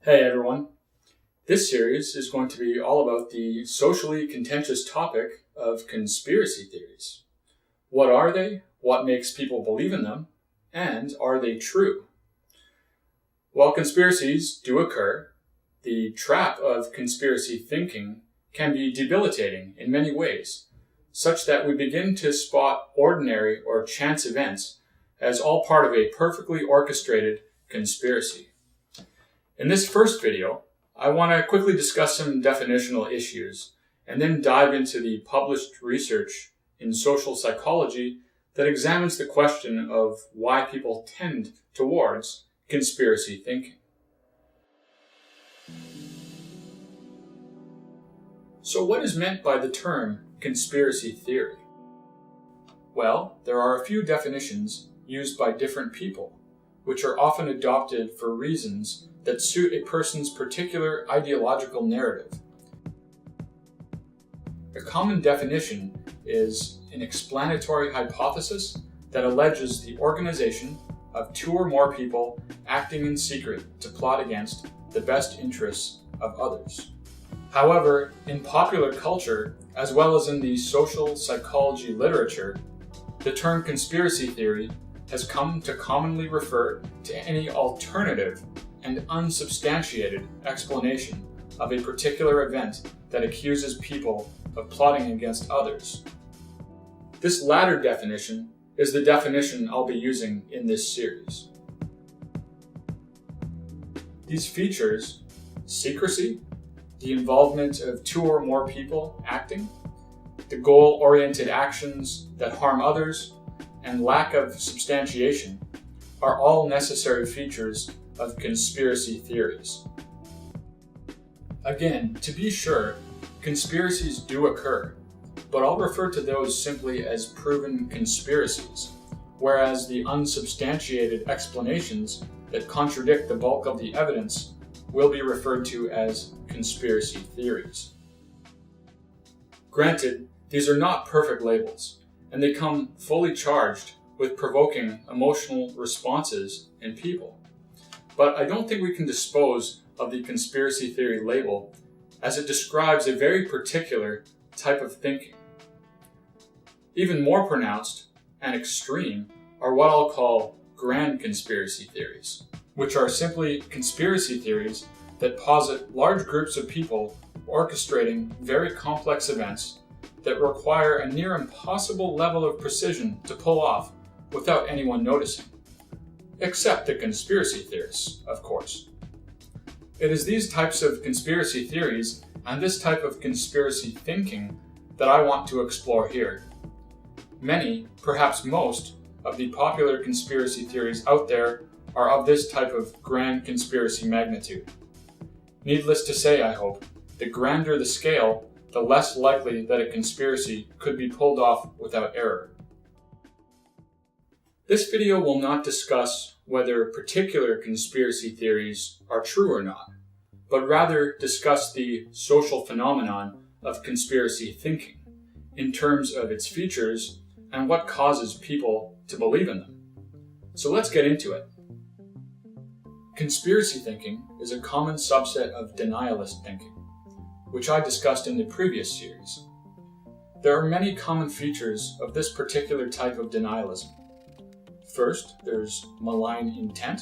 Hey everyone, this series is going to be all about the socially contentious topic of conspiracy theories. What are they? What makes people believe in them? And are they true? While conspiracies do occur, the trap of conspiracy thinking can be debilitating in many ways, such that we begin to spot ordinary or chance events as all part of a perfectly orchestrated conspiracy. In this first video, I want to quickly discuss some definitional issues and then dive into the published research in social psychology that examines the question of why people tend towards conspiracy thinking. So what is meant by the term conspiracy theory? Well, there are a few definitions used by different people, which are often adopted for reasons that suit a person's particular ideological narrative. A common definition is an explanatory hypothesis that alleges the organization of two or more people acting in secret to plot against the best interests of others. However, in popular culture, as well as in the social psychology literature, the term conspiracy theory has come to commonly refer to any alternative and unsubstantiated explanation of a particular event that accuses people of plotting against others. This latter definition is the definition I'll be using in this series. These features, secrecy, the involvement of two or more people acting, the goal-oriented actions that harm others, and lack of substantiation, are all necessary features of conspiracy theories. Again, to be sure, conspiracies do occur, but I'll refer to those simply as proven conspiracies, whereas the unsubstantiated explanations that contradict the bulk of the evidence will be referred to as conspiracy theories. Granted, these are not perfect labels, and they come fully charged with provoking emotional responses in people. But I don't think we can dispose of the conspiracy theory label, as it describes a very particular type of thinking. Even more pronounced and extreme are what I'll call grand conspiracy theories, which are simply conspiracy theories that posit large groups of people orchestrating very complex events that require a near impossible level of precision to pull off without anyone noticing. Except the conspiracy theorists, of course. It is these types of conspiracy theories and this type of conspiracy thinking that I want to explore here. Many, perhaps most, of the popular conspiracy theories out there are of this type of grand conspiracy magnitude. Needless to say, I hope, the grander the scale, the less likely that a conspiracy could be pulled off without error. This video will not discuss whether particular conspiracy theories are true or not, but rather discuss the social phenomenon of conspiracy thinking in terms of its features and what causes people to believe in them. So let's get into it. Conspiracy thinking is a common subset of denialist thinking, which I discussed in the previous series. There are many common features of this particular type of denialism. First, there's malign intent.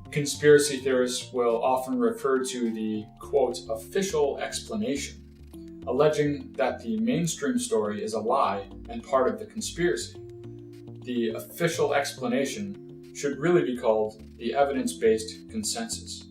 Conspiracy theorists will often refer to the, quote, official explanation, alleging that the mainstream story is a lie and part of the conspiracy. The official explanation should really be called the evidence-based consensus.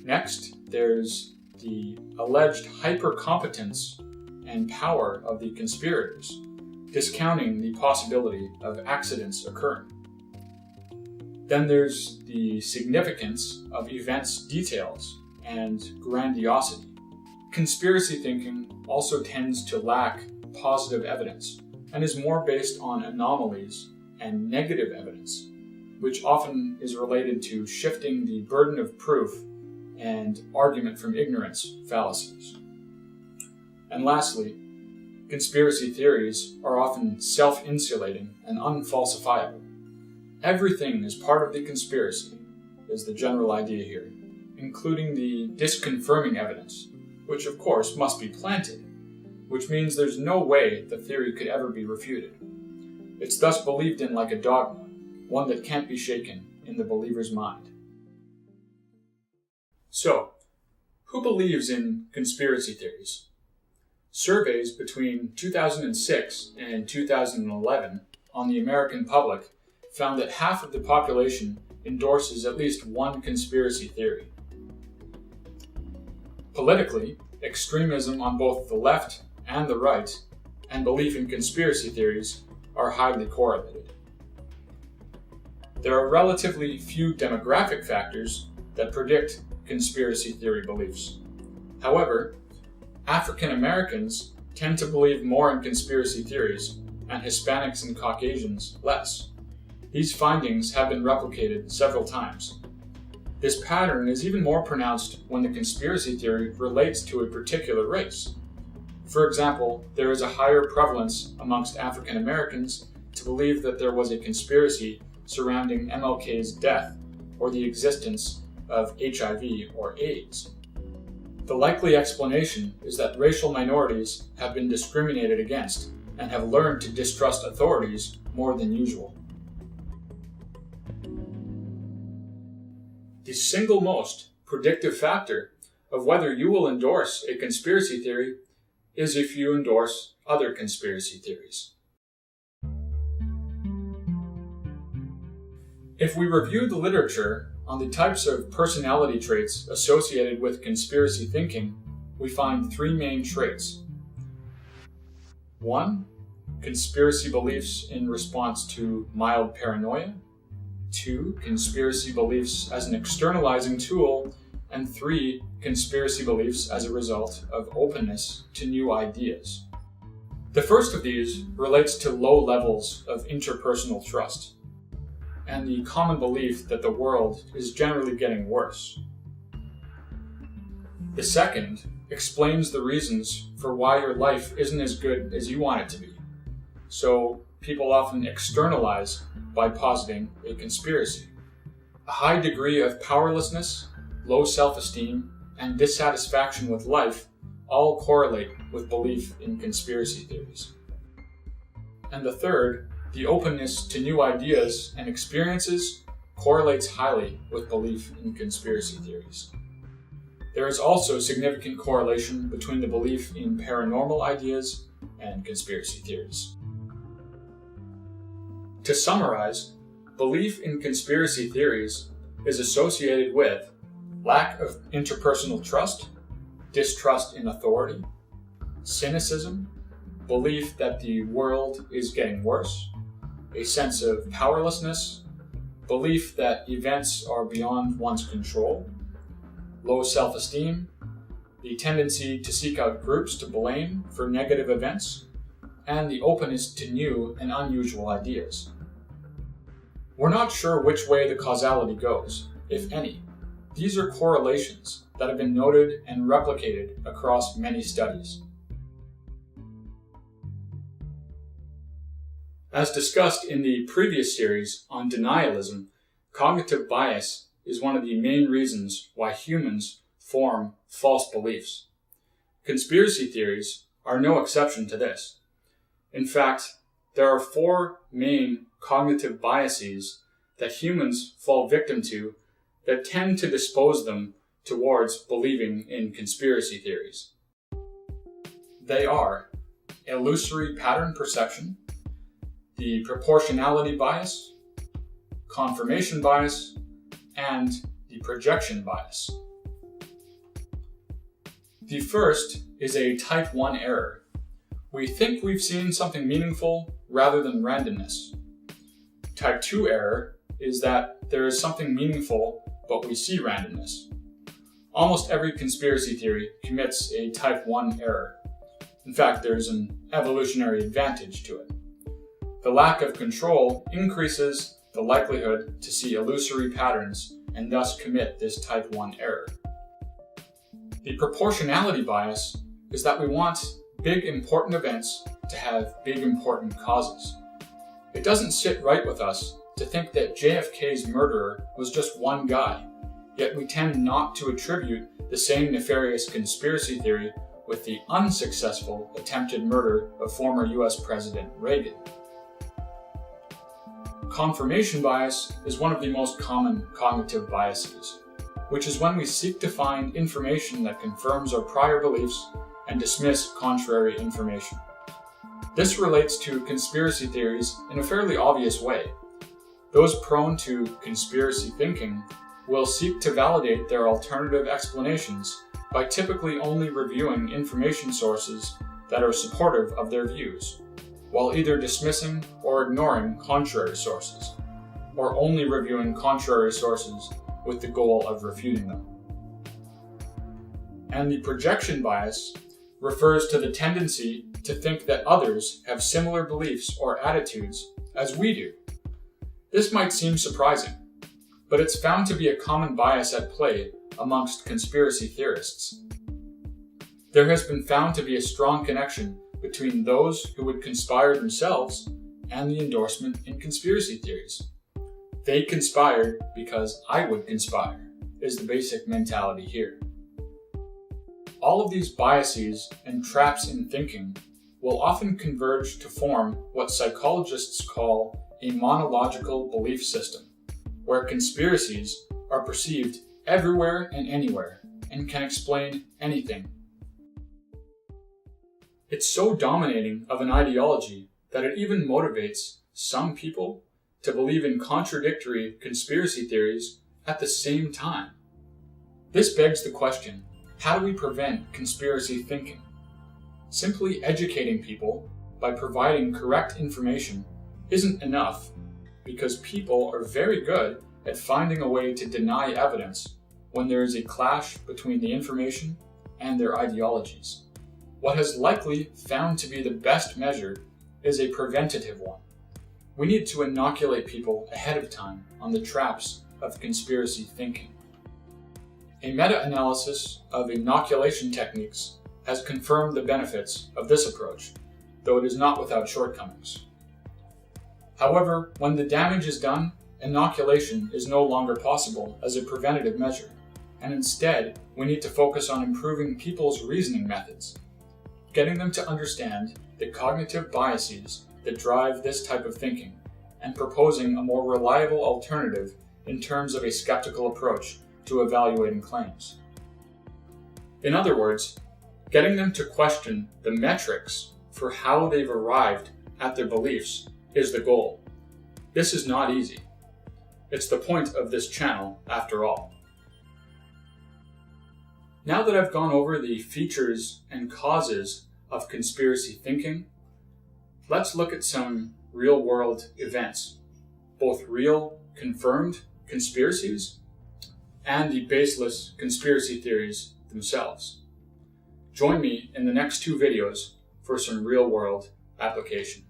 Next, there's the alleged hyper-competence and power of the conspirators, discounting the possibility of accidents occurring. Then there's the significance of events' details and grandiosity. Conspiracy thinking also tends to lack positive evidence and is more based on anomalies and negative evidence, which often is related to shifting the burden of proof and argument from ignorance fallacies. And lastly, conspiracy theories are often self-insulating and unfalsifiable. Everything is part of the conspiracy, is the general idea here. including the disconfirming evidence, which of course must be planted, which means there's no way the theory could ever be refuted. It's thus believed in like a dogma, one that can't be shaken in the believer's mind. So, who believes in conspiracy theories? Surveys between 2006 and 2011 on the American public found that half of the population endorses at least one conspiracy theory. Politically, extremism on both the left and the right, and belief in conspiracy theories are highly correlated. There are relatively few demographic factors that predict conspiracy theory beliefs. However, African Americans tend to believe more in conspiracy theories, and Hispanics and Caucasians less. These findings have been replicated several times. This pattern is even more pronounced when the conspiracy theory relates to a particular race. For example, there is a higher prevalence amongst African Americans to believe that there was a conspiracy surrounding MLK's death or the existence of HIV or AIDS. The likely explanation is that racial minorities have been discriminated against and have learned to distrust authorities more than usual. The single most predictive factor of whether you will endorse a conspiracy theory is if you endorse other conspiracy theories. If we review the literature on the types of personality traits associated with conspiracy thinking, we find three main traits. 1. Conspiracy beliefs in response to mild paranoia. 2. Conspiracy beliefs as an externalizing tool. And 3. Conspiracy beliefs as a result of openness to new ideas. The first of these relates to low levels of interpersonal trust and the common belief that the world is generally getting worse. The second explains the reasons for why your life isn't as good as you want it to be. So people often externalize by positing a conspiracy. A high degree of powerlessness, low self-esteem, and dissatisfaction with life all correlate with belief in conspiracy theories. And the third, the openness to new ideas and experiences, correlates highly with belief in conspiracy theories. There is also significant correlation between the belief in paranormal ideas and conspiracy theories. To summarize, belief in conspiracy theories is associated with lack of interpersonal trust, distrust in authority, cynicism, belief that the world is getting worse, a sense of powerlessness, belief that events are beyond one's control, low self-esteem, the tendency to seek out groups to blame for negative events, and the openness to new and unusual ideas. We're not sure which way the causality goes, if any. These are correlations that have been noted and replicated across many studies. As discussed in the previous series on denialism, cognitive bias is one of the main reasons why humans form false beliefs. Conspiracy theories are no exception to this. In fact, there are 4 main cognitive biases that humans fall victim to that tend to dispose them towards believing in conspiracy theories. They are illusory pattern perception, the proportionality bias, confirmation bias, and the projection bias. The first is a type 1 error. We think we've seen something meaningful rather than randomness. Type 2 error is that there is something meaningful, but we see randomness. Almost every conspiracy theory commits a type 1 error. In fact, there's an evolutionary advantage to it. The lack of control increases the likelihood to see illusory patterns and thus commit this type 1 error. The proportionality bias is that we want big important events to have big important causes. It doesn't sit right with us to think that JFK's murderer was just one guy. yet we tend not to attribute the same nefarious conspiracy theory with the unsuccessful attempted murder of former US President Reagan. Confirmation bias is one of the most common cognitive biases, which is when we seek to find information that confirms our prior beliefs and dismiss contrary information. This relates to conspiracy theories in a fairly obvious way. Those prone to conspiracy thinking will seek to validate their alternative explanations by typically only reviewing information sources that are supportive of their views, while either dismissing or ignoring contrary sources, or only reviewing contrary sources with the goal of refuting them. And the projection bias refers to the tendency to think that others have similar beliefs or attitudes as we do. This might seem surprising, but it's found to be a common bias at play amongst conspiracy theorists. There has been found to be a strong connection between those who would conspire themselves and the endorsement in conspiracy theories. They conspired because I would conspire, is the basic mentality here. All of these biases and traps in thinking will often converge to form what psychologists call a monological belief system, where conspiracies are perceived everywhere and anywhere and can explain anything. It's so dominating of an ideology that it even motivates some people to believe in contradictory conspiracy theories at the same time. This begs the question, how do we prevent conspiracy thinking? Simply educating people by providing correct information isn't enough, because people are very good at finding a way to deny evidence when there is a clash between the information and their ideologies. What has likely found to be the best measure is a preventative one. We need to inoculate people ahead of time on the traps of conspiracy thinking. A meta-analysis of inoculation techniques has confirmed the benefits of this approach, though it is not without shortcomings. However, when the damage is done, inoculation is no longer possible as a preventative measure, and instead we need to focus on improving people's reasoning methods, getting them to understand the cognitive biases that drive this type of thinking, and proposing a more reliable alternative in terms of a skeptical approach to evaluating claims. In other words, getting them to question the metrics for how they've arrived at their beliefs is the goal. This is not easy. It's the point of this channel, after all. Now that I've gone over the features and causes of conspiracy thinking, let's look at some real-world events, both real, confirmed conspiracies and the baseless conspiracy theories themselves. Join me in the next two videos for some real-world application.